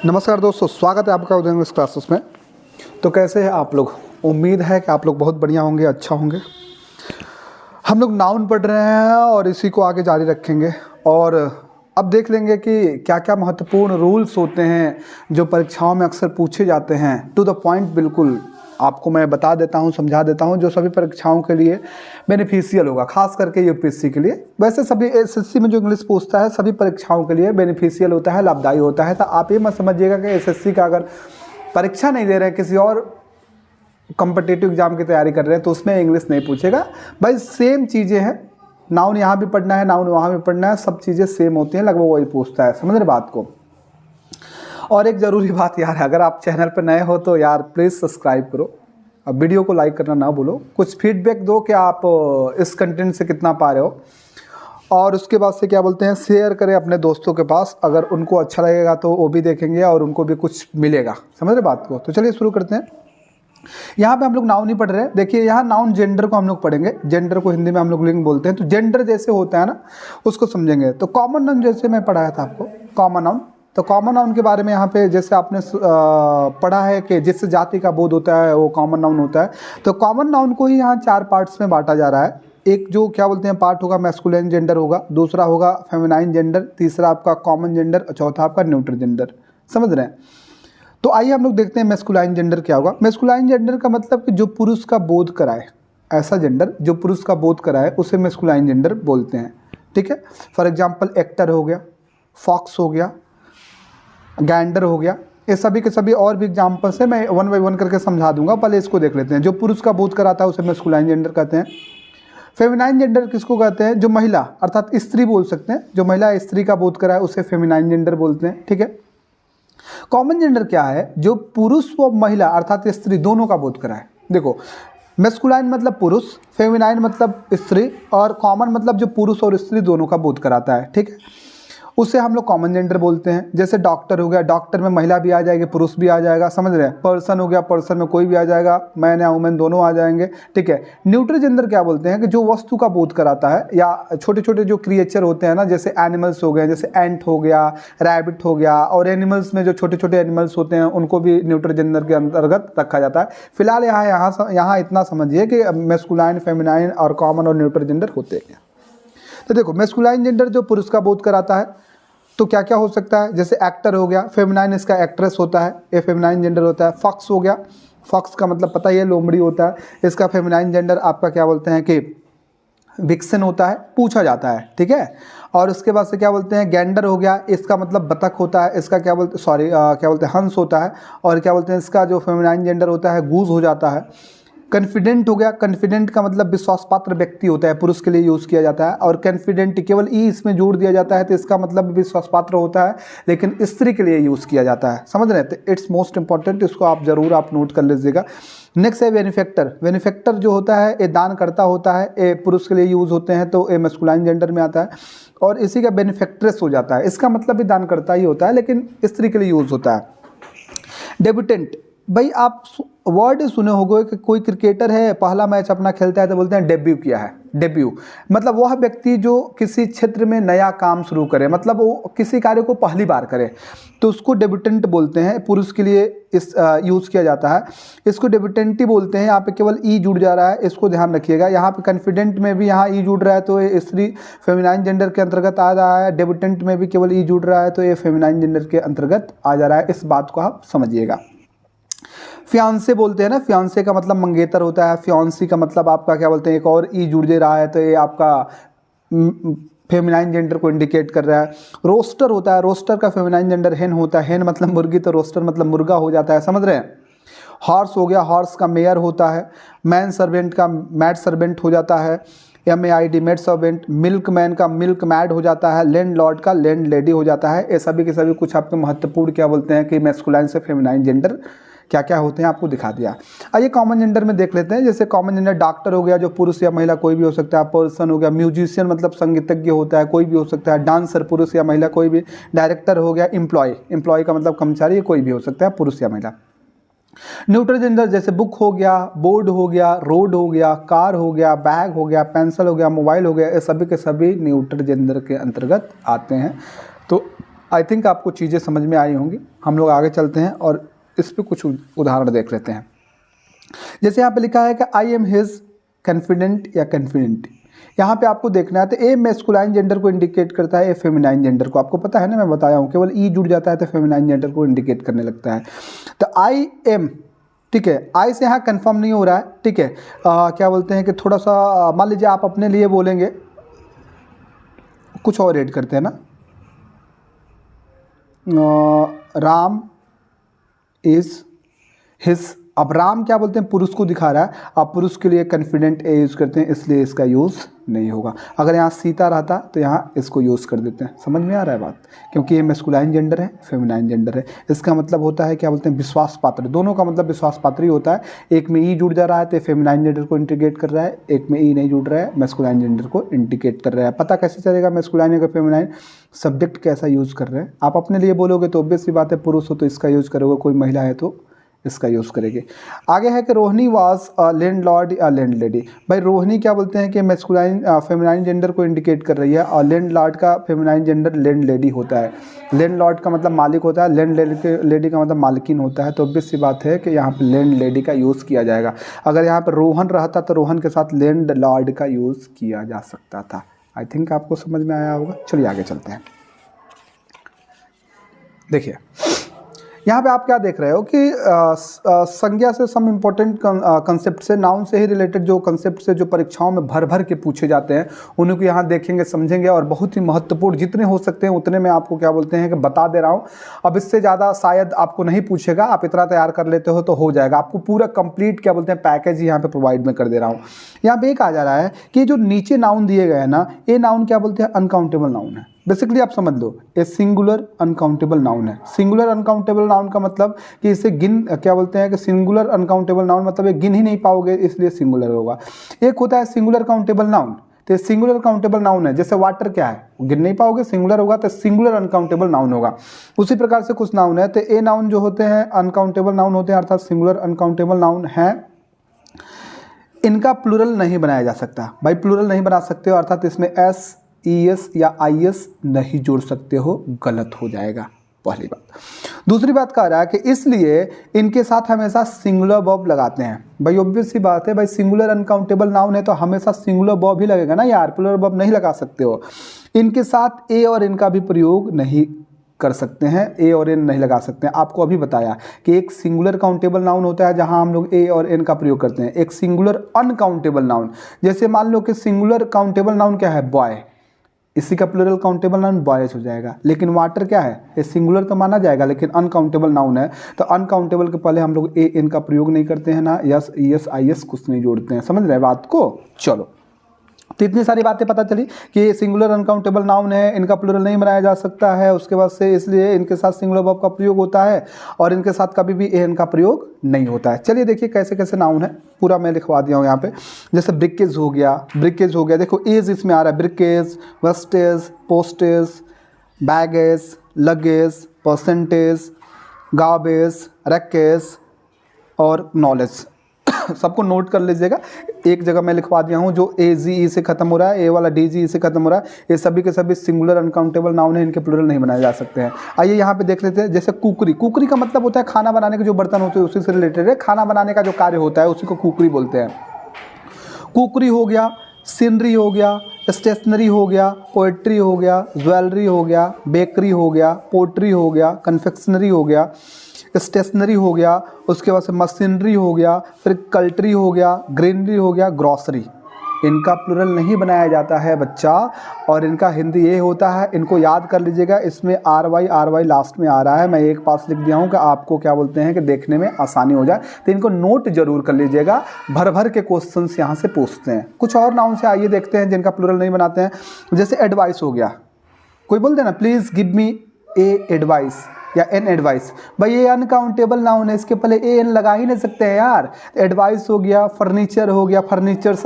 नमस्कार दोस्तों, स्वागत है आपका उदय इंग्लिश क्लासेस में। तो कैसे हैं आप लोग? उम्मीद है कि आप लोग बहुत बढ़िया होंगे, अच्छा होंगे। हम लोग नाउन पढ़ रहे हैं और इसी को आगे जारी रखेंगे और अब देख लेंगे कि क्या क्या महत्वपूर्ण रूल्स होते हैं जो परीक्षाओं में अक्सर पूछे जाते हैं। टू द पॉइंट बिल्कुल आपको मैं बता देता हूं, समझा देता हूं, जो सभी परीक्षाओं के लिए बेनिफिशियल होगा, खास करके यूपीएससी के लिए। वैसे सभी एसएससी में जो इंग्लिश पूछता है सभी परीक्षाओं के लिए बेनिफिशियल होता है, लाभदायी होता है। तो आप ये मत समझिएगा कि एसएससी का अगर परीक्षा नहीं दे रहे हैं, किसी और कॉम्पिटिटिव एग्जाम की तैयारी कर रहे हैं, तो उसमें इंग्लिश नहीं पूछेगा। भाई सेम चीज़ें हैं, नाउन यहाँ भी पढ़ना है, नाउन वहाँ भी पढ़ना है, सब चीज़ें सेम होती हैं, लगभग वही पूछता है। समझ रहे बात को? और एक ज़रूरी बात यार, अगर आप चैनल पर नए हो तो यार प्लीज़ सब्सक्राइब करो, अब वीडियो को लाइक करना ना भूलो, कुछ फीडबैक दो कि आप इस कंटेंट से कितना पा रहे हो, और उसके बाद से क्या बोलते हैं, शेयर करें अपने दोस्तों के पास। अगर उनको अच्छा लगेगा तो वो भी देखेंगे और उनको भी कुछ मिलेगा। समझ रहे बात को? तो चलिए शुरू करते हैं। यहाँ पे हम लोग नाउन ही पढ़ रहे हैं। देखिए यहाँ नाउन जेंडर को हम लोग पढ़ेंगे। जेंडर को हिंदी में हम लोग लिंग बोलते हैं। तो जेंडर जैसे होता है ना, उसको समझेंगे। तो कॉमन नाउन जैसे मैं पढ़ाया था आपको, कॉमन नाउन, तो कॉमन नाउन के बारे में यहाँ पे जैसे आपने पढ़ा है कि जिस जाति का बोध होता है वो कॉमन नाउन होता है। तो कॉमन नाउन को ही यहाँ 4 पार्ट्स में बांटा जा रहा है। एक जो क्या बोलते हैं पार्ट होगा मैस्कुलिन जेंडर होगा, दूसरा होगा फेमिनाइन जेंडर, तीसरा आपका कॉमन जेंडर और चौथा आपका न्यूट्रल जेंडर। समझ रहे हैं? तो आइए हम लोग देखते हैं मैस्कुलाइन जेंडर क्या होगा। मैस्कुलाइन जेंडर का मतलब कि जो पुरुष का बोध कराए, ऐसा जेंडर जो पुरुष का बोध कराए उसे मैस्कुलाइन जेंडर बोलते हैं। ठीक है? फॉर एग्जांपल एक्टर हो गया, फॉक्स हो गया, गैंडर हो गया, ये सभी के सभी और भी एग्जाम्पल्स है, मैं वन बाई वन करके समझा दूंगा। पहले इसको देख लेते हैं। जो पुरुष का बोध कराता है उसे मैस्कुलाइन जेंडर कहते हैं। फेमिनाइन जेंडर किसको कहते हैं? जो महिला अर्थात स्त्री बोल सकते हैं, जो महिला स्त्री का बोध कराए उसे फेमिनाइन जेंडर बोलते हैं। ठीक है? कॉमन जेंडर क्या है? जो पुरुष व महिला अर्थात स्त्री दोनों का बोध कराए। देखो, मैस्कुलाइन मतलब पुरुष, फेमिनाइन मतलब स्त्री, और कॉमन मतलब जो पुरुष और स्त्री दोनों का बोध कराता है। ठीक है? उसे हम लोग कॉमन जेंडर बोलते हैं। जैसे डॉक्टर हो गया, डॉक्टर में महिला भी आ जाएगी, पुरुष भी आ जाएगा। समझ रहे हैं? पर्सन हो गया, पर्सन में कोई भी आ जाएगा, मैन या वुमेन दोनों आ जाएंगे। ठीक है? न्यूट्रल जेंडर क्या बोलते हैं कि जो वस्तु का बोध कराता है, या छोटे छोटे जो क्रिएचर होते हैं ना, जैसे एनिमल्स हो गए, जैसे एंट हो गया, रैबिट हो गया, और एनिमल्स में जो छोटे छोटे एनिमल्स होते हैं उनको भी न्यूट्रल जेंडर के अंतर्गत रखा जाता है। फिलहाल यहाँ इतना समझिए कि मैस्कुलाइन, फेमिनाइन और कॉमन और न्यूट्रल जेंडर होते हैं। तो देखो, मैस्कुलाइन जेंडर जो पुरुष का बोध कराता है तो क्या क्या हो सकता है? जैसे एक्टर हो गया, फेमिनाइन इसका एक्ट्रेस होता है, ये फेमिनाइन जेंडर होता है। फॉक्स हो गया, फॉक्स का मतलब पता ही है, लोमड़ी होता है, इसका फेमिनाइन जेंडर आपका क्या बोलते हैं कि विक्सन होता है, पूछा जाता है। ठीक है? और उसके बाद से क्या बोलते हैं, गैंडर हो गया, इसका मतलब बतख होता है, इसका क्या बोलते क्या बोलते हैं, हंस होता है। और क्या बोलते हैं, इसका जो फेमिनाइन जेंडर होता है गूज हो जाता है। कॉन्फिडेंट हो गया, कॉन्फिडेंट का मतलब विश्वास पात्र व्यक्ति होता है, पुरुष के लिए यूज़ किया जाता है। और कॉन्फिडेंट केवल ई इसमें जोड़ दिया जाता है तो इसका मतलब विश्वास पात्र होता है, लेकिन स्त्री के लिए यूज़ किया जाता है। समझ रहे हैं? तो इट्स मोस्ट इंपॉर्टेंट, इसको आप जरूर आप नोट कर लीजिएगा। नेक्स्ट है बेनिफैक्टर। बेनिफैक्टर जो होता है ये दान करता होता है, ये पुरुष के लिए यूज़ होते हैं, तो ये मैस्कुलाइन जेंडर में आता है। और इसी का बेनिफैक्ट्रेस हो जाता है, इसका मतलब भी दान करता ही होता है, लेकिन स्त्री के लिए यूज़ होता है। डेब्यूटेंट, भाई आप वर्ड सुने होंगे कि कोई क्रिकेटर है, पहला मैच अपना खेलता है तो बोलते हैं डेब्यू किया है। डेब्यू मतलब वह व्यक्ति जो किसी क्षेत्र में नया काम शुरू करे, मतलब वो किसी कार्य को पहली बार करे, तो उसको डेब्यूटेंट बोलते हैं। पुरुष के लिए इस यूज़ किया जाता है, इसको डेब्यूटेंट ही बोलते हैं। यहाँ पे केवल ई जुड़ जा रहा है, इसको ध्यान रखिएगा। यहाँ पे कॉन्फिडेंट में भी यहाँ ई जुड़ रहा है तो ये स्त्री फेमिनाइन जेंडर के अंतर्गत आ रहा है। डेब्यूटेंट में भी केवल ई जुड़ रहा है तो ये फेमिनाइन जेंडर के अंतर्गत आ जा रहा है। इस बात को आप समझिएगा। फियांसे बोलते हैं ना, फियांसे का मतलब मंगेतर होता है, फियांसी का मतलब आपका क्या बोलते हैं, एक और ई जुड़ जे रहा है तो ये आपका फेमिनाइन जेंडर को इंडिकेट कर रहा है। रोस्टर होता है, रोस्टर का फेमिनाइन जेंडर हेन होता है, हेन मतलब मुर्गी, तो रोस्टर मतलब मुर्गा हो जाता है। समझ रहे हैं? हॉर्स हो गया, हॉर्स का मेयर होता है। मैन सर्वेंट का मैड सर्वेंट हो जाता है, MAID maid servant. Milk man का मिल्क मैड हो जाता है, लैंड लॉर्ड का लैंड लेडी हो जाता है। ये सभी के सभी कुछ आपके महत्वपूर्ण क्या बोलते हैं कि मैस्कुलाइन से फेमिनाइन जेंडर क्या क्या होते हैं आपको दिखा दिया। आइए कॉमन जेंडर में देख लेते हैं। जैसे कॉमन जेंडर डॉक्टर हो गया, जो पुरुष या महिला कोई भी हो सकता है। पर्सन हो गया, म्यूजिशियन मतलब संगीतज्ञ होता है, कोई भी हो सकता है। डांसर पुरुष या महिला कोई भी। डायरेक्टर हो गया, एम्प्लॉय का मतलब कर्मचारी, कोई भी हो सकता है, पुरुष या महिला। न्यूट्रल जेंडर जैसे बुक हो गया, बोर्ड हो गया, रोड हो गया, कार हो गया, बैग हो गया, पेंसिल हो गया, मोबाइल हो गया, ये सभी के सभी न्यूट्रल जेंडर के अंतर्गत आते हैं। तो आई थिंक आपको चीज़ें समझ में आई होंगी। हम लोग आगे चलते हैं और इस पर कुछ उदाहरण देख लेते हैं। जैसे यहाँ पे लिखा है कि आई एम हिज कॉन्फिडेंट या कॉन्फिडेंट, यहाँ पे आपको देखना है तो ए मैस्कुलाइन जेंडर को इंडिकेट करता है, ए फेमिनाइन जेंडर को। आपको पता है ना, मैं बताया हूँ, केवल ई जुड़ जाता है तो फेमिनाइन जेंडर को इंडिकेट करने लगता है। तो आई एम, ठीक है, आई से यहाँ कंफर्म नहीं हो रहा है, ठीक है। क्या बोलते हैं कि थोड़ा सा मान लीजिए आप अपने लिए बोलेंगे, कुछ और ऐड करते हैं ना, राम इज हिज। अब राम क्या बोलते हैं, पुरुष को दिखा रहा है, आप पुरुष के लिए कॉन्फिडेंट ए यूज़ करते हैं, इसलिए इसका यूज़ नहीं होगा। अगर यहाँ सीता रहता तो यहाँ इसको यूज़ कर देते हैं। समझ में आ रहा है बात, क्योंकि ये मैस्कुलाइन जेंडर है, फेमिनाइन जेंडर है। इसका मतलब होता है क्या बोलते हैं, विश्वास पात्र। दोनों का मतलब विश्वास पात्र ही होता है। एक में ई जुड़ जा रहा है तो फेमिनाइन जेंडर को इंडिकेट कर रहा है, एक में ई नहीं जुड़ रहा है, मैस्कुलाइन जेंडर को इंडिकेट कर रहा है। पता कैसे चलेगा मैस्कुलाइन या फेमिनाइन, सब्जेक्ट कैसा यूज़ कर रहे हैं। आप अपने लिए बोलोगे तो ऑब्वियस सी बात है, पुरुष हो तो इसका यूज़ करोगे, कोई महिला है तो इसका यूज़ करेंगे। आगे है कि रोहिणी वाज लैंड लॉर्ड या लैंड लेडी। भाई रोहिणी क्या बोलते हैं कि मैस्कुलाइन फेमिनाइन जेंडर को इंडिकेट कर रही है, और लैंड लॉर्ड का फेमिनाइन जेंडर लैंड लेडी होता है। लैंड लॉर्ड का मतलब मालिक होता है, लैंड लेडी का मतलब मालकिन होता है। तो ऑब्वियस सी बात है कि यहाँ पर लैंड लेडी का यूज़ किया जाएगा। अगर यहाँ पर रोहन रहता तो रोहन के साथ लैंड लॉर्ड का यूज़ किया जा सकता था। आई थिंक आपको समझ में आया होगा। चलिए आगे चलते हैं। देखिए यहाँ पे आप क्या देख रहे हो कि संज्ञा से सम इम्पोर्टेंट कंसेप्ट से, नाउन से ही रिलेटेड जो कंसेप्ट से जो परीक्षाओं में भर भर के पूछे जाते हैं, उन्हीं को यहाँ देखेंगे, समझेंगे, और बहुत ही महत्वपूर्ण जितने हो सकते हैं उतने मैं आपको क्या बोलते हैं कि बता दे रहा हूँ। अब इससे ज़्यादा शायद आपको नहीं पूछेगा, आप इतना तैयार कर लेते हो तो हो जाएगा। आपको पूरा कंप्लीट क्या बोलते हैं पैकेज यहाँ पे प्रोवाइड में कर दे रहा हूँ। यहाँ पे एक आ जा रहा है कि जो नीचे नाउन दिए गए हैं ना, ये नाउन क्या बोलते हैं, अनकाउंटेबल नाउन है। बेसिकली आप समझ लो, ये सिंगुलर अनकाउंटेबल नाउन है। सिंगुलर अनकाउंटेबल नाउन का मतलब कि इसे गिन, क्या बोलते हैं कि सिंगुलर अनकाउंटेबल नाउन मतलब ये गिन ही नहीं पाओगे, इसलिए सिंगुलर होगा। एक होता है सिंगुलर काउंटेबल नाउन, तो ये सिंगुलर काउंटेबल नाउन है। जैसे वाटर क्या है, गिन नहीं पाओगे, सिंगुलर होगा तो सिंगुलर अनकाउंटेबल नाउन होगा। उसी प्रकार से कुछ नाउन है, तो ए नाउन जो होते हैं अनकाउंटेबल नाउन होते हैं, अर्थात सिंगुलर अनकाउंटेबल नाउन है। इनका प्लूरल नहीं बनाया जा सकता। भाई प्लूरल नहीं बना सकते हो, अर्थात इसमें एस, ES या IS नहीं जोड़ सकते हो, गलत हो जाएगा, पहली बात। दूसरी बात कह रहा है कि इसलिए इनके साथ हमेशा सिंगुलर वर्ब लगाते हैं। भाई ऑब्वियस सी बात है, भाई सिंगुलर अनकाउंटेबल नाउन है तो हमेशा सिंगुलर वर्ब ही लगेगा ना यार, प्लूरल वर्ब नहीं लगा सकते हो। इनके साथ ए और इनका भी प्रयोग नहीं कर सकते हैं, ए और एन नहीं लगा सकते हैं। आपको अभी बताया कि एक सिंगुलर काउंटेबल नाउन होता है जहां हम लोग ए और एन का प्रयोग करते हैं, एक सिंगुलर अनकाउंटेबल नाउन। जैसे मान लो कि सिंगुलर काउंटेबल नाउन क्या है, बॉय, इसी का प्लूरल काउंटेबल नाउन बॉयज हो जाएगा। लेकिन वाटर क्या है, ये सिंगुलर तो माना जाएगा लेकिन अनकाउंटेबल नाउन है, तो अनकाउंटेबल के पहले हम लोग ए एन का प्रयोग नहीं करते हैं ना, यस ES IS कुछ नहीं जोड़ते हैं। समझ रहे बात को। चलो, तो इतनी सारी बातें पता चली कि ये सिंगुलर अनकाउंटेबल नाउन है, इनका प्लूरल नहीं बनाया जा सकता है, उसके बाद से इसलिए इनके साथ सिंगुलर वर्ब का प्रयोग होता है और इनके साथ कभी भी एन का प्रयोग नहीं होता है। चलिए देखिए कैसे कैसे नाउन है, पूरा मैं लिखवा दिया हूँ यहाँ पे। जैसे ब्रिकेज हो गया, ब्रिकेज हो गया, देखो एज इसमें आ रहा है, breakage, wastage, postage, baggage, luggage, percentage, garbage, wreckage और नॉलेज। सबको नोट कर लीजिएगा, एक जगह मैं लिखवा दिया हूँ। जो AGE से खत्म हो रहा है, ए वाला DGE से खत्म हो रहा है, ये सभी के सभी सिंगुलर अनकाउंटेबल नाउन है, इनके प्लूरल नहीं बनाए जा सकते हैं। आइए यहाँ पे देख लेते हैं। जैसे कुकरी, कुकरी का मतलब होता है खाना बनाने के जो बर्तन होते हैं उसी से रिलेटेड है, खाना बनाने का जो कार्य होता है उसी को कुकरी बोलते हैं। कुकरी हो गया, सीनरी हो गया, स्टेशनरी हो गया, पोएट्री हो गया, ज्वेलरी हो गया, बेकरी हो गया, पोट्री हो गया, कन्फेक्शनरी हो गया, स्टेशनरी हो गया, उसके बाद से मशीनरी हो गया, फिर कल्ट्री हो गया, ग्रेनरी हो गया, ग्रॉसरी। इनका प्लूरल नहीं बनाया जाता है बच्चा, और इनका हिंदी ये होता है, इनको याद कर लीजिएगा। इसमें RY लास्ट में आ रहा है, मैं एक पास लिख दिया हूँ कि आपको क्या बोलते हैं कि देखने में आसानी हो जाए, तो इनको नोट जरूर कर लीजिएगा। भर भर के क्वेश्चंस यहाँ से पूछते हैं। कुछ और नाउन से आइए देखते हैं जिनका प्लूरल नहीं बनाते हैं। जैसे एडवाइस हो गया, कोई बोलते हैं ना please give me A advice या एन एडवाइस, भाई ये अनकाउंटेबल नाउन है, इसके पहले ए एन लगा ही नहीं सकते हैं यार। एडवाइस हो गया, फर्नीचर हो गया, फर्नीचर्स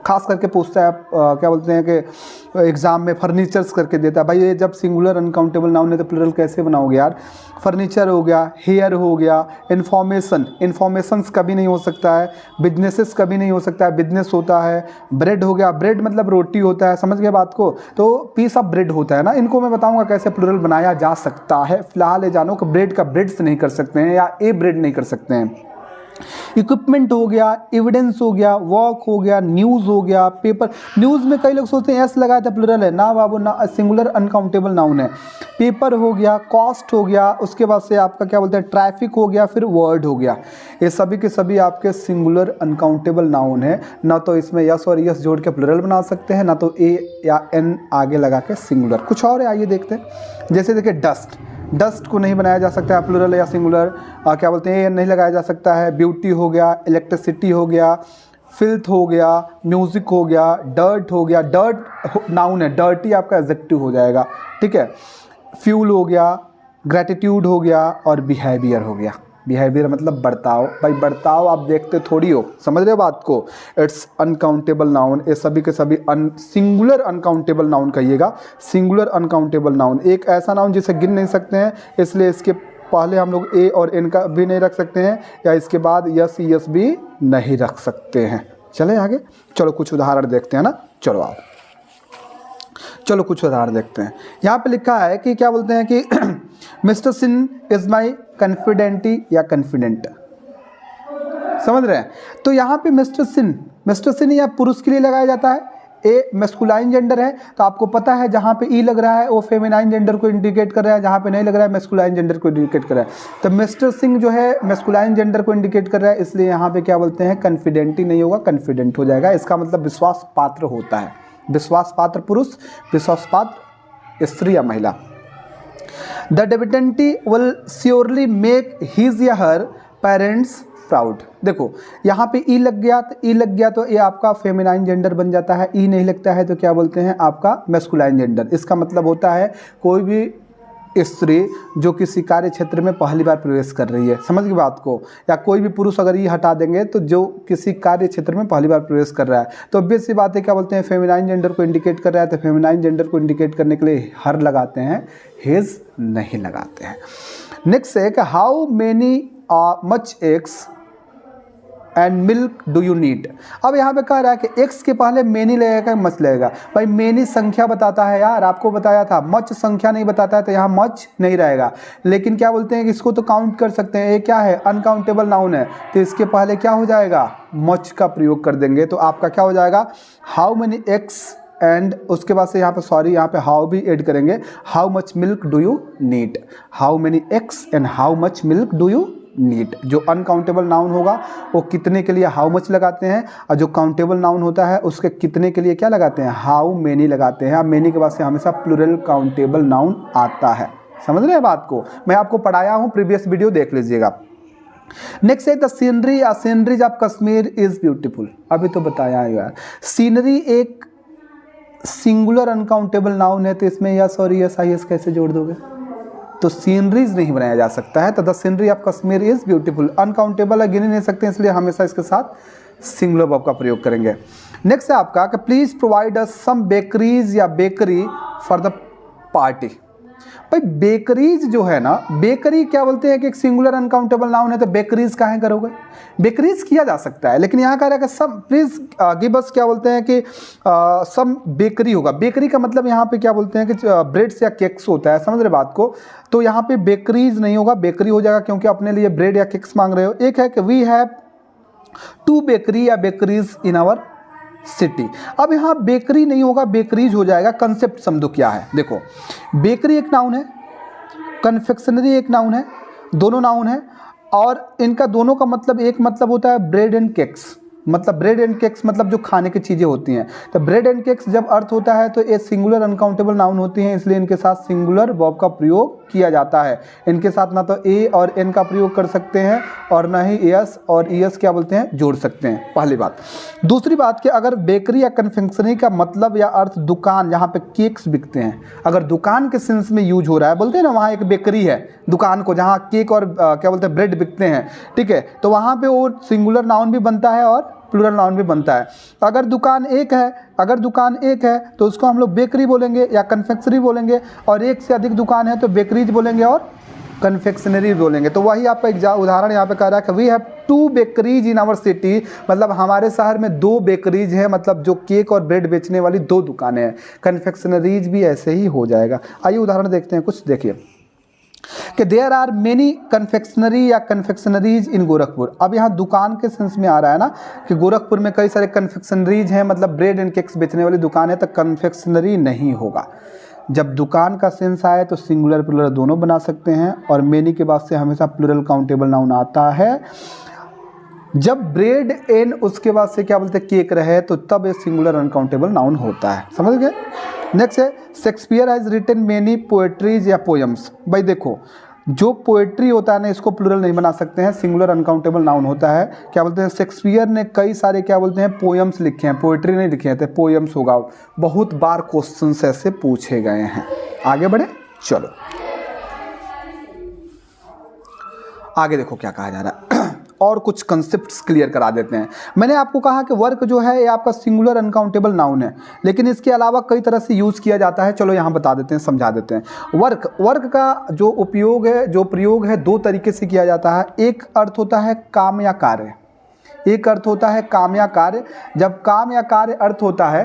खास करके पूछता है क्या बोलते हैं कि एग्ज़ाम में फर्नीचर्स करके देता है। भाई ये जब सिंगुलर अनकाउंटेबल नाउन है तो प्लूरल कैसे बनाओगे यार। फर्नीचर हो गया, हेयर हो गया, इन्फॉर्मेशंस कभी नहीं हो सकता है, बिजनेसेस कभी नहीं हो सकता है, बिजनेस होता है। ब्रेड हो गया, ब्रेड मतलब रोटी होता है, समझ गए बात को। तो पीस ऑफ ब्रेड होता है ना, इनको मैं बताऊंगा कैसे प्लूरल बनाया जा सकता है। फिलहाल ये जानो कि ब्रेड का ब्रेड से नहीं कर सकते हैं या ए ब्रेड नहीं कर सकते हैं। इक्विपमेंट हो गया, एविडेंस हो गया, वर्क हो गया, न्यूज़ हो गया, पेपर। न्यूज़ में कई लोग सोचते हैं एस लगाया था प्लूरल है ना बाबू ना, सिंगुलर अनकाउंटेबल नाउन है। पेपर हो गया, कॉस्ट हो गया, उसके बाद से आपका क्या बोलते हैं ट्रैफिक हो गया, फिर वर्ड हो गया। ये सभी के सभी आपके सिंगुलर अनकाउंटेबल नाउन है। ना तो इसमें यस और यस जोड़ के प्लूरल बना सकते हैं, ना तो ए या एन आगे लगा के सिंगुलर। कुछ और है, आइए देखते हैं। जैसे देखिए डस्ट, डस्ट को नहीं बनाया जा सकता है प्लूरल या सिंगुलर, क्या बोलते हैं, ये नहीं लगाया जा सकता है। ब्यूटी हो गया, इलेक्ट्रिसिटी हो गया, फिल्थ हो गया, म्यूज़िक हो गया, डर्ट हो गया। डर्ट नाउन है, डर्टी आपका एडजेक्टिव हो जाएगा, ठीक है। फ्यूल हो गया, ग्रैटिट्यूड हो गया और बिहेवियर हो गया। बिहेवियर मतलब बर्ताव। भाई बर्ताव आप देखते थोड़ी हो, समझ रहे हो बात को। It's uncountable noun. ये सभी के सभी सिंगुलर अनकाउंटेबल नाउन कहिएगा। सिंगुलर अनकाउंटेबल नाउन एक ऐसा नाउन जिसे गिन नहीं सकते हैं, इसलिए इसके पहले हम लोग ए और एन का भी नहीं रख सकते हैं, या इसके बाद यस यस भी नहीं रख सकते हैं। चले आगे, चलो कुछ उदाहरण देखते हैं ना। चलो आओ, चलो कुछ उदाहरण देखते हैं। यहाँ पे लिखा है कि क्या बोलते हैं कि मिस्टर सिन इज माई कन्फिडेंटी या कन्फिडेंट, समझ रहे हैं। तो यहाँ पे मिस्टर सिन या पुरुष के लिए लगाया जाता है। ए मेस्कुलाइन जेंडर है, तो आपको पता है जहाँ पे ई लग रहा है वो फेमिनाइन जेंडर को इंडिकेट कर रहा है, जहाँ पे नहीं लग रहा है मेस्कुलाइन जेंडर को इंडिकेट कर रहा है। तो मिस्टर सिंह जो है मेस्कुलाइन जेंडर को इंडिकेट कर रहा है, इसलिए यहाँ पे क्या बोलते हैं कन्फिडेंटी नहीं होगा, कन्फिडेंट हो जाएगा। इसका मतलब विश्वास पात्र होता है। विश्वास पात्र पुरुष, विश्वास पात्र स्त्री या महिला। The debutante will surely make his या हर पेरेंट्स प्राउड। देखो यहाँ पे ई लग गया, तो ई लग गया तो ये आपका फेमिनाइन जेंडर बन जाता है। ई नहीं लगता है तो क्या बोलते हैं आपका मेस्कुलाइन जेंडर। इसका मतलब होता है कोई भी स्त्री जो किसी कार्य क्षेत्र में पहली बार प्रवेश कर रही है, समझ गई बात को। या कोई भी पुरुष अगर ये हटा देंगे तो जो किसी कार्य क्षेत्र में पहली बार प्रवेश कर रहा है, तो ऑब्वियस सी बात है क्या बोलते हैं फेमिनाइन जेंडर को इंडिकेट कर रहा है। तो फेमिनाइन जेंडर को इंडिकेट करने के लिए हर लगाते हैं, हिज नहीं लगाते हैं। नेक्स्ट है कि how many much eggs and milk do you need. अब यहाँ पे कह रहा है कि एक्स के पहले मेनी लगेगा, मच लगेगा। भाई मेनी संख्या बताता है यार, आपको बताया था। मच संख्या नहीं बताता है, तो यहाँ मच नहीं रहेगा। लेकिन क्या बोलते हैं कि इसको तो काउंट कर सकते हैं। ये क्या है अनकाउंटेबल नाउन है, तो इसके पहले क्या हो जाएगा मच का प्रयोग कर देंगे। तो आपका क्या हो जाएगा हाउ मेनी एक्स एंड उसके बाद से यहाँ पे यहाँ पे हाउ भी ऐड करेंगे। How much milk do you need. How many x and how much milk do you need. जो अनकाउंटेबल नाउन होगा वो कितने के लिए हाउ मच लगाते हैं, और जो काउंटेबल नाउन होता है उसके कितने के लिए क्या लगाते हैं हाउ मेनी लगाते हैं। अब मेनी के बाद से हमेशा प्लूरल काउंटेबल नाउन आता है, समझ रहे हैं बात को। मैं आपको पढ़ाया हूँ, प्रीवियस वीडियो देख लीजिएगा। नेक्स्ट है द सीनरी या sceneries of Kashmir is beautiful. अभी तो बताया है यार, सीनरी एक सिंगुलर अनकाउंटेबल नाउन है, तो इसमें यस और यस आई एस कैसे जोड़ दोगे। तो सीनरीज नहीं बनाया जा सकता है। तो the scenery of Kashmir is beautiful uncountable है, गिन ही नहीं सकते, इसलिए हमेशा इसके साथ सिंगुलर वर्ब का प्रयोग करेंगे। नेक्स्ट है आपका कि please provide us some bakeries या बेकरी फॉर द पार्टी। भाई बेकरीज जो है ना, बेकरी क्या बोलते हैं कि एक सिंगुलर अनकाउंटेबल नाउन है, तो बेकरीज काहे करोगे। बेकरीज किया जा सकता है, लेकिन यहाँ कह रहा है कि सम प्लीज गिव अस क्या बोलते हैं कि सम बेकरी होगा। बेकरी का मतलब यहाँ पे क्या बोलते हैं कि ब्रेड्स या केक्स होता है, समझ रहे बात को। तो यहाँ पे बेकरीज नहीं होगा, बेकरी हो जाएगा, क्योंकि अपने लिए ब्रेड या केक्स मांग रहे हो। एक है कि वी हैव 2 बेकरी या बेकरीज इन आवर सिटी। अब यहाँ बेकरी नहीं होगा, बेकरीज हो जाएगा। कंसेप्ट समझो क्या है, देखो बेकरी एक नाउन है, कन्फेक्शनरी एक नाउन है, दोनों नाउन है, और इनका दोनों का मतलब एक मतलब होता है ब्रेड एंड केक्स। मतलब ब्रेड एंड केक्स मतलब जो खाने की चीज़ें होती हैं। तो ब्रेड एंड केक्स जब अर्थ होता है तो ये सिंगुलर अनकाउंटेबल नाउन होती हैं, इसलिए इनके साथ सिंगुलर वर्ब का प्रयोग किया जाता है। इनके साथ ना तो ए और एन का प्रयोग कर सकते हैं, और ना ही एस और ईएस क्या बोलते हैं जोड़ सकते हैं, पहली बात। दूसरी बात कि अगर बेकरी या कन्फेक्शनरी का मतलब या अर्थ दुकान, जहाँ पे केक्स बिकते हैं, अगर दुकान के सेंस में यूज हो रहा है, बोलते हैं ना वहाँ एक बेकरी है दुकान को जहाँ केक और क्या बोलते हैं ब्रेड बिकते हैं, ठीक है, तो वहाँ पे वो सिंगुलर नाउन भी बनता है और प्लूरल नाउन भी बनता है। अगर दुकान एक है तो उसको हम लोग बेकरी बोलेंगे या कन्फेक्शनरी बोलेंगे, और एक से अधिक दुकान है तो बेकरीज बोलेंगे और कन्फेक्शनरी बोलेंगे। तो वही आपका उदाहरण यहाँ पे कह रहा है कि we have 2 bakeries in our city, मतलब हमारे शहर में 2 बेकरीज हैं, मतलब जो केक और ब्रेड बेचने वाली 2 दुकानें हैं। कन्फेक्शनरीज भी ऐसे ही हो जाएगा। आइए उदाहरण देखते हैं कुछ। देखिए कि देयर आर मेनी कन्फेक्शनरी या कन्फेक्शनरीज इन गोरखपुर। अब यहाँ दुकान के सेंस में आ रहा है ना कि गोरखपुर में कई सारे कन्फेक्शनरीज हैं, मतलब ब्रेड एंड केक्स बेचने वाली दुकान है, तो कन्फेक्शनरी नहीं होगा। जब दुकान का सेंस आए तो सिंगुलर प्लूरल दोनों बना सकते हैं, और मेनी के बाद से हमेशा प्लूरल काउंटेबल नाउन आता है। जब ब्रेड एंड उसके बाद से क्या बोलते हैं केक रहे तो तब ये सिंगुलर अनकाउंटेबल नाउन होता है। समझ गए। नेक्स्ट है Shakespeare has written many poetries या पोएम्स। भाई देखो जो पोएट्री होता है ना इसको प्लूरल नहीं बना सकते हैं, सिंगुलर अनकाउंटेबल नाउन होता है। क्या बोलते हैं शेक्सपियर ने कई सारे क्या बोलते हैं पोएम्स लिखे हैं, पोएट्री नहीं लिखे हैं, तो पोएम्स होगा। बहुत बार क्वेश्चंस ऐसे पूछे गए हैं। आगे बढ़े, चलो आगे देखो क्या कहा जा रहा है और कुछ कंसेप्ट्स क्लियर करा देते हैं। मैंने आपको कहा कि वर्क जो है ये आपका सिंगुलर अनकाउंटेबल नाउन है, लेकिन इसके अलावा कई तरह से यूज़ किया जाता है। चलो यहाँ बता देते हैं, समझा देते हैं। वर्क का जो प्रयोग है 2 तरीके से किया जाता है। एक अर्थ होता है काम या कार्य, एक अर्थ होता है काम या कार्य। जब काम या कार्य अर्थ होता है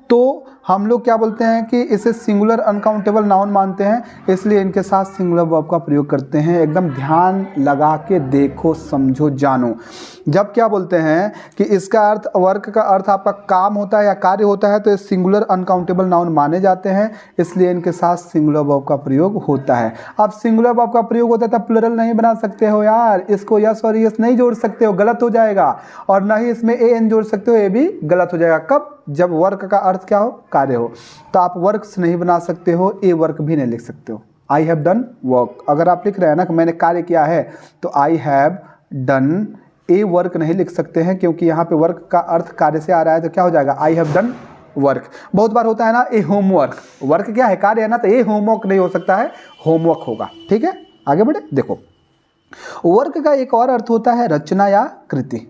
तो हम लोग क्या बोलते हैं कि इसे सिंगुलर अनकाउंटेबल नाउन मानते हैं, इसलिए इनके साथ सिंगुलर वर्ब का प्रयोग करते हैं। एकदम ध्यान लगा के देखो, समझो, जानो। जब क्या बोलते हैं कि इसका अर्थ, वर्क का अर्थ आपका काम होता है या कार्य होता है, तो ये सिंगुलर अनकाउंटेबल नाउन माने जाते हैं, इसलिए इनके साथ सिंगुलर वर्ब का प्रयोग होता है। अब सिंगुलर वर्ब का प्रयोग होता है तब प्लूरल नहीं बना सकते हो यार, इसको यस और यस नहीं जोड़ सकते हो, गलत हो जाएगा। और ना ही इसमें ए एन जोड़ सकते हो, ये भी गलत हो जाएगा। कब? जब वर्क का अर्थ क्या हो, कार्य हो। तो आप वर्क्स नहीं बना सकते हो, ए वर्क भी नहीं लिख सकते हो। आई हैव डन वर्क, अगर आप लिख रहे हैं ना कि मैंने कार्य किया है, तो I have done, A work नहीं लिख सकते हैं, क्योंकि यहाँ पे वर्क का अर्थ कार्य से आ रहा है, तो क्या हो जाएगा, आई हैव डन वर्क। बहुत बार होता है ना ए होमवर्क, वर्क क्या है, कार्य है ना, तो ए होमवर्क नहीं हो सकता है, होमवर्क होगा। ठीक है, आगे बढ़े। देखो वर्क का एक और अर्थ होता है रचना या कृति,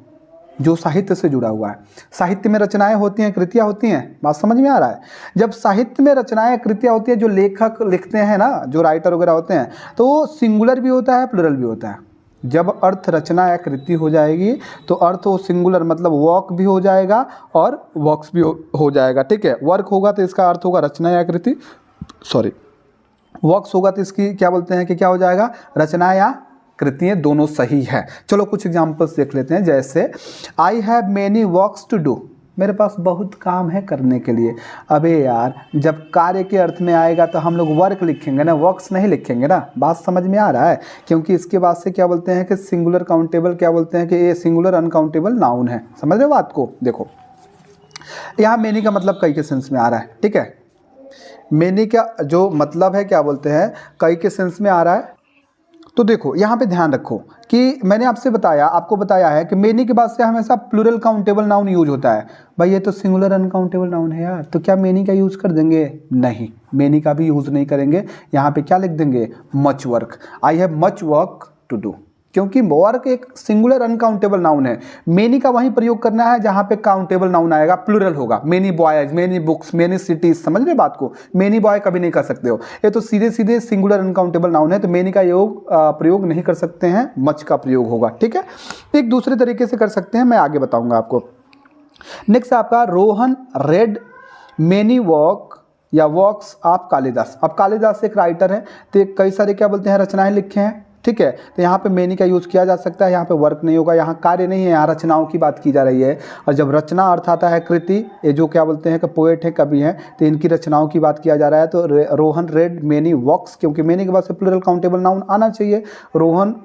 जो साहित्य से जुड़ा हुआ है। साहित्य में रचनाएं होती हैं, कृतियां होती हैं, बात समझ में आ रहा है। जब साहित्य में रचनाएं कृतियां होती हैं, जो लेखक लिखते हैं ना, जो राइटर वगैरह होते हैं, तो वो सिंगुलर भी होता है, प्लूरल भी होता है। जब अर्थ रचना या कृति हो जाएगी तो अर्थ वो सिंगुलर, मतलब वर्क भी हो जाएगा और वर्क्स भी हो जाएगा। ठीक है, वर्क होगा तो इसका अर्थ होगा रचना या कृति, वर्क्स होगा तो इसकी क्या बोलते हैं कि क्या हो जाएगा, रचना या कृतियाँ, दोनों सही है। चलो कुछ एग्जांपल्स देख लेते हैं। जैसे I have many works to do, मेरे पास बहुत काम है करने के लिए। अबे यार, जब कार्य के अर्थ में आएगा तो हम लोग वर्क लिखेंगे ना, वर्क्स नहीं लिखेंगे ना। बात समझ में आ रहा है, क्योंकि इसके बाद से क्या बोलते हैं कि सिंगुलर काउंटेबल, क्या बोलते हैं कि ये सिंगुलर अनकाउंटेबल नाउन है। समझ रहे हो बात को। देखो यहाँ मेनी का मतलब कई के सेंस में आ रहा है। ठीक है, मेनी का जो मतलब है क्या बोलते हैं, कई के सेंस में आ रहा है। तो देखो यहाँ पे ध्यान रखो कि मैंने आपको बताया है कि मेनी के बाद से हमेशा प्लूरल काउंटेबल नाउन यूज होता है। भाई ये तो सिंगुलर अनकाउंटेबल नाउन है यार, तो क्या मेनी का यूज कर देंगे? नहीं, मेनी का भी यूज नहीं करेंगे। यहाँ पे क्या लिख देंगे, much work. I have much work to do, क्योंकि वर्क एक सिंगुलर अनकाउंटेबल नाउन है। मेनी का वहीं प्रयोग करना है जहाँ पे काउंटेबल नाउन आएगा, प्लूरल होगा। Many boys, many books, many cities, समझ रहे बात को। मेनी बॉय कभी नहीं कर सकते हो, ये तो सीधे सीधे सिंगुलर अनकाउंटेबल नाउन है, तो मेनी का प्रयोग नहीं कर सकते हैं, मच का प्रयोग होगा। ठीक है, एक दूसरे तरीके से कर सकते हैं, मैं आगे बताऊंगा आपको। नेक्स्ट आपका रोहन रेड मेनी वर्क या वर्क्स ऑफ कालिदास। अब कालिदास एक राइटर है, तो कई सारे क्या बोलते हैं रचनाएं लिखे हैं। ठीक है, तो यहाँ पे मेनी का यूज़ किया जा सकता है, यहाँ पे वर्क नहीं होगा, यहाँ कार्य नहीं है, यहाँ रचनाओं की बात की जा रही है। और जब रचना अर्थ आता है कृति, ये जो क्या बोलते हैं कि पोएट है, कवि हैं, तो इनकी रचनाओं की बात किया जा रहा है। तो रोहन रेड मेनी वर्क्स, क्योंकि मेनी के बाद से प्लूरल काउंटेबल नाउन आना चाहिए। Rohan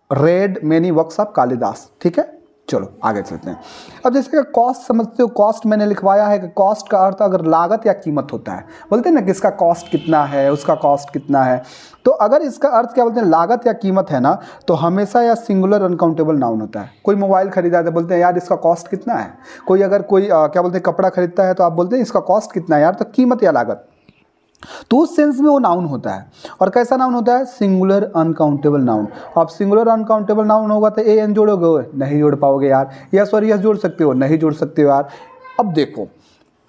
red many works of Kalidas. ठीक है, चलो आगे चलते हैं। अब जैसे कि कॉस्ट समझते हो, कॉस्ट मैंने लिखवाया है कि कॉस्ट का अर्थ अगर लागत या कीमत होता है, बोलते हैं ना कि इसका कॉस्ट कितना है, उसका कॉस्ट कितना है। तो अगर इसका अर्थ क्या बोलते हैं लागत या कीमत है ना, तो हमेशा या सिंगुलर अनकाउंटेबल नाउन होता है। कोई मोबाइल खरीदा है तो बोलते हैं यार इसका कॉस्ट कितना है। कोई अगर कोई क्या बोलते हैं कपड़ा खरीदता है तो आप बोलते हैं इसका कॉस्ट कितना है यार, तो कीमत या लागत। तो उस सेंस में वो नाउन होता है। और कैसा नाउन होता है? Singular uncountable noun. अब सिंगुलर अनकाउंटेबल नाउन होगा तो ए एन जोड़ोगे? नहीं जोड़ पाओगे यार। यस और यस जोड़ सकते हो? नहीं जोड़ सकते हो यार। अब देखो,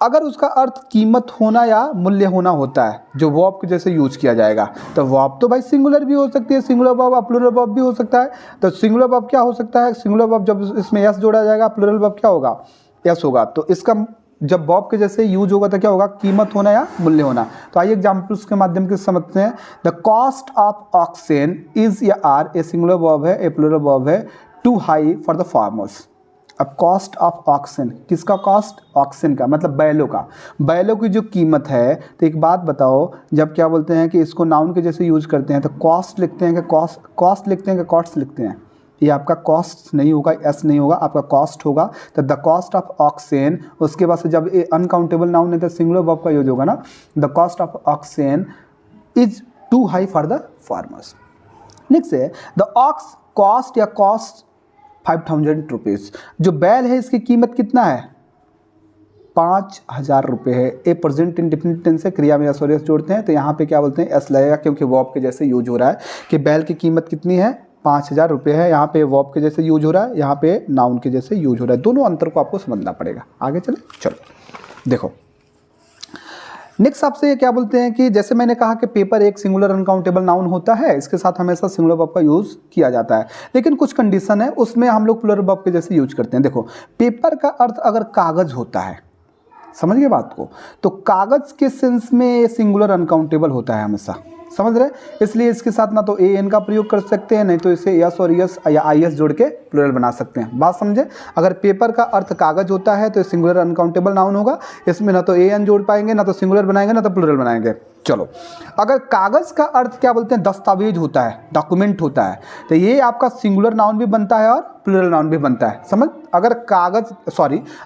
अगर उसका अर्थ कीमत होना या मूल्य होना होता है, जो वर्ब के जैसे यूज किया जाएगा, तो वर्ब तो भाई सिंगुलर भी हो सकती है, सिंगुलर वर्ब, प्लुरल वर्ब भी हो सकता है। तो सिंगुलर वर्ब क्या हो सकता है? सिंगुलर वर्ब जब इसमें यस जोड़ा जाएगा, प्लुरल वर्ब क्या होगा? यस होगा। तो इसका जब वर्ब के जैसे यूज होगा तो क्या होगा? कीमत होना या मूल्य होना। तो आइए एग्जाम्पल्स के माध्यम से समझते हैं। The cost of oxen is या आर ए सिंगुलर वर्ब है, ए प्लुरल वर्ब है, too high for the farmers. अब कॉस्ट ऑफ ऑक्सेन, किसका कॉस्ट? ऑक्सेन का, मतलब बैलों का। बैलों की जो कीमत है, तो एक बात बताओ, जब क्या बोलते हैं कि इसको नाउन के जैसे यूज करते हैं तो कॉस्ट लिखते हैं कि कॉस्ट लिखते हैं कि कॉस्ट लिखते हैं? ये आपका कॉस्ट नहीं होगा, एस नहीं होगा, आपका कॉस्ट होगा। तो द कॉस्ट ऑफ ऑक्सेन, उसके बाद से जब ये अनकाउंटेबल नाउन है तो सिंगुलर वर्ब का यूज होगा ना। The cost of oxen is too high for the farmers. Next है द ऑक्स कॉस्ट या कॉस्ट 5000 रुपीज़। जो बैल है इसकी कीमत कितना है? 5000 रुपये है। ए प्रेजेंट इंडेफिनिट टेंस से क्रिया में एस और एस जोड़ते हैं तो यहाँ पे क्या बोलते हैं? एस लगेगा, क्योंकि वर्ब के जैसे यूज हो रहा है कि बैल की कीमत कितनी है? 5000 रुपये है। यहाँ पे वर्ब के जैसे यूज हो रहा है, यहाँ पे नाउन के जैसे यूज हो रहा है। दोनों अंतर को आपको समझना पड़ेगा। आगे चलो देखो, नेक्स्ट आपसे क्या बोलते हैं कि जैसे मैंने कहा कि पेपर एक सिंगुलर अनकाउंटेबल नाउन होता है, इसके साथ हमेशा सिंगुलर वर्ब का यूज किया जाता है, लेकिन कुछ कंडीशन है, उसमें हम लोग प्लुरल वर्ब के जैसे यूज करते हैं। देखो, पेपर का अर्थ अगर कागज होता है, समझ गए बात को, तो कागज के सेंस में सिंगुलर अनकाउंटेबल होता है हमेशा, समझ रहे? इसलिए इसके साथ ना तो ए एन का प्रयोग कर सकते हैं, नहीं तो इसे यस और यस या आई एस जोड़ के प्लुरल बना सकते हैं। बात समझे? अगर पेपर का अर्थ कागज होता है तो सिंगुलर अनकाउंटेबल नाउन होगा, इसमें ना तो ए एन जोड़ पाएंगे, ना तो सिंगुलर बनाएंगे, ना तो प्लुरल बनाएंगे। चलो, अगर कागज का अर्थ क्या बोलते हैं? दस्तावेज होता है, डॉक्यूमेंट होता है, तो ये आपका सिंगुलर नाउन भी बनता है और प्लुरल नाउन भी बनता है। समझ? अगर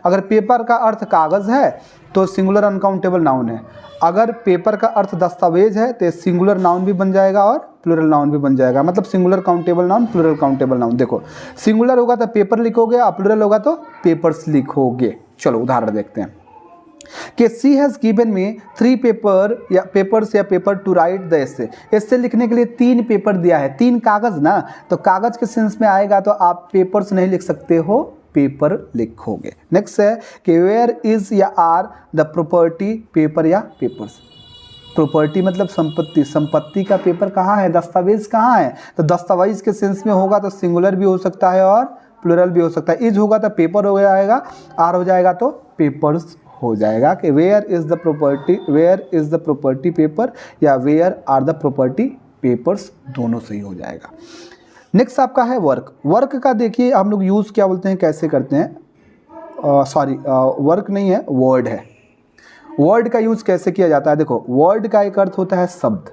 अगर पेपर का अर्थ कागज है तो सिंगुलर अनकाउंटेबल नाउन है। अगर पेपर का अर्थ दस्तावेज है तो सिंगुलर नाउन भी बन जाएगा और प्लुरल नाउन भी बन जाएगा, मतलब singular countable noun, plural countable noun. देखो, सिंगुलर होगा तो पेपर लिखोगे और प्लुरल होगा तो पेपर्स लिखोगे। चलो उदाहरण देखते हैं कि she has given me 3 paper to write the essay. Essay लिखने के लिए 3 पेपर दिया है, 3 कागज ना, तो कागज के सेंस में आएगा तो आप पेपर्स नहीं लिख सकते हो, पेपर लिखोगे। नेक्स्ट है कि वेयर इज या आर द प्रॉपर्टी पेपर या पेपर्स। प्रॉपर्टी मतलब संपत्ति, संपत्ति का पेपर कहाँ है? दस्तावेज कहाँ है? तो दस्तावेज के सेंस में होगा तो सिंगुलर भी हो सकता है और प्लुरल भी हो सकता है। इज होगा तो पेपर हो जाएगा, आर हो जाएगा तो पेपर्स हो जाएगा। कि where is the property paper या where are the property papers, दोनों सही हो जाएगा। नेक्स्ट आपका है वर्क। वर्क का देखिए हम लोग यूज़ क्या बोलते हैं, कैसे करते हैं? वर्क नहीं है, वर्ड है। वर्ड का यूज़ कैसे किया जाता है? देखो, वर्ड का एक अर्थ होता है शब्द,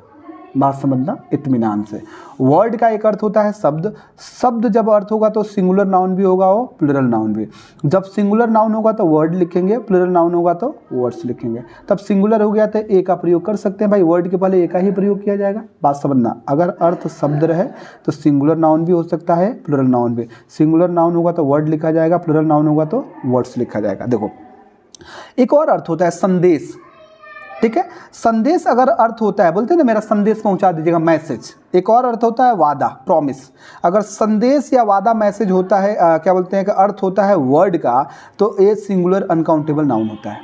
बात समझना इत्मीनान से। वर्ड का एक अर्थ होता है शब्द। शब्द जब अर्थ होगा तो सिंगुलर नाउन भी होगा और प्लुरल नाउन भी। जब सिंगुलर नाउन होगा तो वर्ड लिखेंगे, प्लुरल नाउन होगा तो वर्ड्स लिखेंगे। तब सिंगुलर हो गया तो ए का प्रयोग कर सकते हैं भाई, वर्ड के पहले ए का ही प्रयोग किया जाएगा। बात समझना, अगर अर्थ शब्द रहे तो सिंगुलर नाउन भी हो सकता है, प्लुरल नाउन भी। सिंगुलर नाउन होगा तो वर्ड लिखा जाएगा, प्लुरल नाउन होगा तो वर्ड्स लिखा जाएगा। देखो, एक और अर्थ होता है संदेश, ठीक है? संदेश अगर अर्थ होता है, बोलते हैं ना मेरा संदेश पहुंचा दीजिएगा, मैसेज। एक और अर्थ होता है वादा, प्रॉमिस। अगर संदेश या वादा मैसेज होता है, क्या बोलते हैं कि अर्थ होता है वर्ड का, तो ये सिंगुलर अनकाउंटेबल नाउन होता है।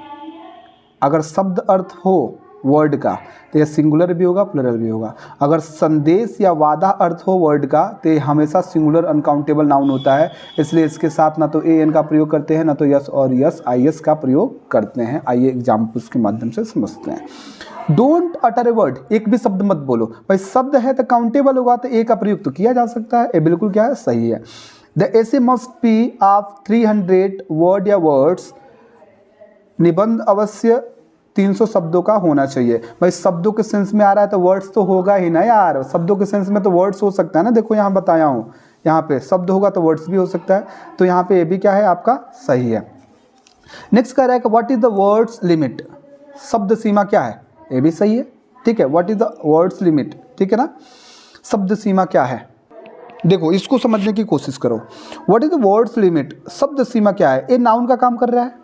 अगर शब्द अर्थ हो वर्ड का तो यह सिंगुलर भी होगा, प्लुरल भी होगा। अगर संदेश या वादा अर्थ हो वर्ड का तो ये हमेशा सिंगुलर अनकाउंटेबल नाउन होता है। इसलिए इसके साथ ना तो ए एन का प्रयोग करते हैं, ना तो यस और यस आई एस का प्रयोग करते हैं। आइए एग्जाम्पल्स के माध्यम से समझते हैं। डोंट अटर ए वर्ड, एक भी शब्द मत बोलो। भाई शब्द है तो काउंटेबल होगा तो ए का प्रयोग तो किया जा सकता है, ये बिल्कुल क्या है, सही है। The essay must be of 300 word या वर्ड्स, निबंध अवश्य 300 शब्दों का होना चाहिए। भाई शब्दों के सेंस में आ रहा है तो वर्ड्स तो होगा ही ना यार, शब्दों के सेंस में तो वर्ड्स हो सकता है ना। देखो यहाँ बताया हूँ, यहाँ पे शब्द होगा तो वर्ड्स भी हो सकता है, तो यहाँ पे ये भी क्या है आपका सही है। नेक्स्ट कह रहा है कि what is the words limit, शब्द सीमा क्या है, ये भी सही है, ठीक है। What is the words limit, ठीक है ना, शब्द सीमा क्या है। देखो इसको समझने की कोशिश करो। What is the words limit, शब्द सीमा क्या है। ये नाउन का काम कर रहा है,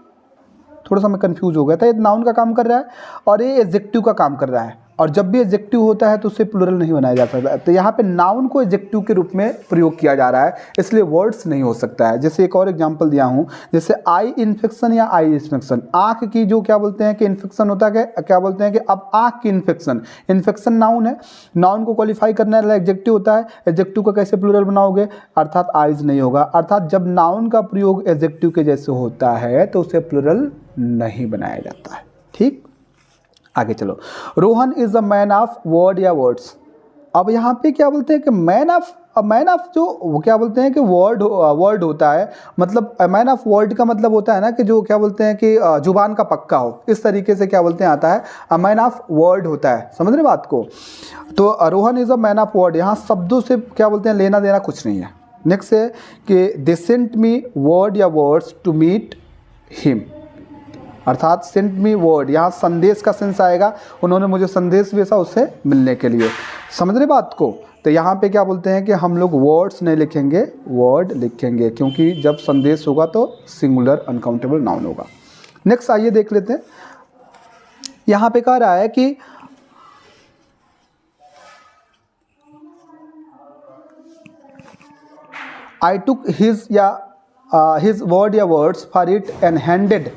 थोड़ा सा मैं कंफ्यूज हो गया था। ये नाउन का काम कर रहा है और ये एडजेक्टिव का काम कर रहा है, और जब भी एडजेक्टिव होता है तो उसे प्लूरल नहीं बनाया जा सकता। तो यहाँ पे नाउन को एडजेक्टिव के रूप में प्रयोग किया जा रहा है, इसलिए वर्ड्स नहीं हो सकता है। जैसे एक और एग्जांपल दिया हूँ, जैसे आई इन्फेक्शन या आई इन्फेक्शन, आँख की जो क्या बोलते हैं कि इन्फेक्शन होता है, क्या बोलते हैं कि अब आँख की इन्फेक्शन, इन्फेक्शन नाउन है, नाउन को क्वालिफाई करने वाला एडजेक्टिव होता है। एडजेक्टिव का कैसे प्लूरल बनाओगे, अर्थात आइज नहीं होगा। अर्थात जब नाउन का प्रयोग एडजेक्टिव के जैसे होता है तो उसे प्लूरल नहीं बनाया जाता है। ठीक, आगे चलो। Rohan is a man of word या वर्ड्स। अब यहाँ पे क्या बोलते हैं कि मैन ऑफ जो वो क्या बोलते हैं कि वर्ड होता है, मतलब मैन ऑफ वर्ड का मतलब होता है ना कि जो क्या बोलते हैं कि जुबान का पक्का हो, इस तरीके से क्या बोलते हैं आता है मैन ऑफ वर्ड होता है। समझ रहे बात को। तो Rohan is a man of word, यहाँ शब्दों से क्या बोलते हैं लेना देना कुछ नहीं है। नेक्स्ट है कि दे सेंट मी वर्ड या वर्ड्स टू मीट हिम, अर्थात सेंट मी वर्ड, यहाँ संदेश का सेंस आएगा, उन्होंने मुझे संदेश भेजा उससे मिलने के लिए। समझ रहे बात को। तो यहाँ पे क्या बोलते हैं कि हम लोग वर्ड्स नहीं लिखेंगे, वर्ड लिखेंगे, क्योंकि जब संदेश होगा तो सिंगुलर अनकाउंटेबल नाउन होगा। नेक्स्ट आइए देख लेते हैं। यहाँ पे कह रहा है कि आई टुक हिज वर्ड या words for it and handed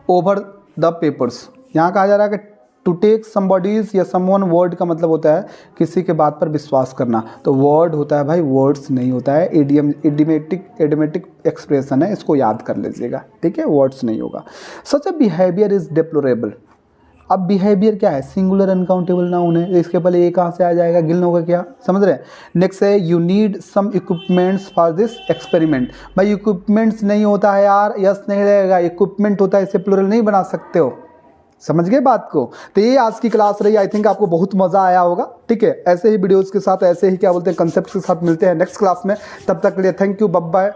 over the papers. यहाँ कहा जा रहा है कि टू टेक समबॉडीज या समवन, वर्ड का मतलब होता है किसी के बात पर विश्वास करना, तो वर्ड होता है भाई, वर्ड्स नहीं होता है। एडिमेटिक एक्सप्रेशन है, इसको याद कर लीजिएगा, ठीक है, वर्ड्स नहीं होगा। सच अ बिहेवियर इज डिप्लोरेबल। अब बिहेवियर क्या है, सिंगुलर अनकाउंटेबल नाउन है, इसके पहले ये कहाँ से आ जाएगा, गिन होगा क्या, समझ रहे हैं। नेक्स्ट है you need some equipments for this experiment. भाई इक्विपमेंट्स नहीं होता है यार, यस नहीं रहेगा, इक्विपमेंट होता है, इसे प्लूरल नहीं बना सकते हो। समझ गए बात को। तो ये आज की क्लास रही, आई थिंक आपको बहुत मज़ा आया होगा। ठीक है, ऐसे ही वीडियोज़ के साथ, ऐसे ही क्या बोलते हैं कंसेप्ट के साथ मिलते हैं नेक्स्ट क्लास में। तब तक के लिए थैंक यू, बाय बाय।